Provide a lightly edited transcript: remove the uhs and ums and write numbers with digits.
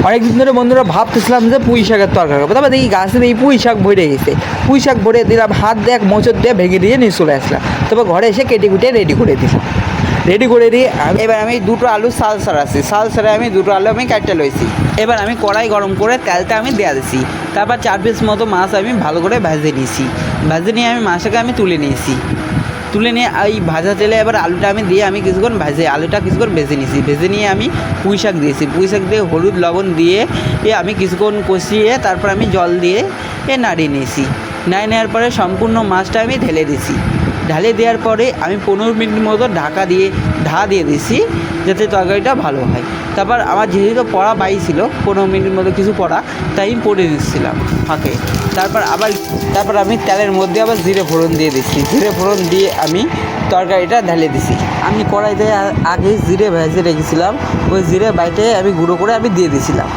অনেকদিন ধরে বন্ধুরা ভাবতেছিলাম যে পুঁই শাকের তরকারি করবো, তারপর দেখি গাছে এই পুঁই শাক ভরে গেছে। পুঁই শাক ভরে দিলাম, হাত দিয়ে মোচর দিয়ে ভেঙে দিয়ে নিয়ে চলে আসলাম। তারপর ঘরে এসে কেটে কুটে রেডি করে দিলাম। রেডি করে দিয়ে এবার আমি দুটো আলু সাল সারাছি, সাল সারে আমি দুটো আলু আমি কাটতে লইছি। এবার আমি কড়াই গরম করে তেলটা আমি দেওয়া দিছি। তারপর 4 পিস মতো মাছ আমি ভালো করে ভেজে নিয়েছি। ভেজে নিয়ে আমি মাছটাকে আমি তুলে নিয়েছি। তুলে নিয়ে এই ভাজা তেলে এবার আলুটা আমি দিয়ে আমি কিছুক্ষণ আলুটা কিছুক্ষণ ভেজে নিয়েছি। ভেজে নিয়ে আমি পুঁই শাক দিয়েছি। পুঁই শাক দিয়ে হলুদ লবণ দিয়ে আমি কিছুক্ষণ কষিয়ে তারপর আমি জল দিয়ে নাড়িয়ে নিয়েছি। নাড়িয়ে নেওয়ার পরে সম্পূর্ণ মাছটা আমি ঢেলে দিয়েছি। ঢালে দেওয়ার পরে আমি 15 মিনিট মতো ঢাকা দিয়ে দিয়ে দিয়েছি, যাতে তরকারিটা ভালো হয়। তারপর আমার যেহেতু পড়া বাকি ছিল 15 মিনিট মতো কিছু পড়া, তাই আমি পড়ে দিচ্ছিলাম ফাঁকে। তারপর আমি তেলের মধ্যে আবার জিরে ফোড়ন দিয়ে দিচ্ছি। জিরে ফোড়ন দিয়ে আমি তরকারিটা ঢেলে দিছি। আমি কড়াইতে আগে জিরে ভেজে রেখেছিলাম, ওই জিরে বাইটে আমি গুঁড়ো করে আমি দিয়ে দিয়েছিলাম।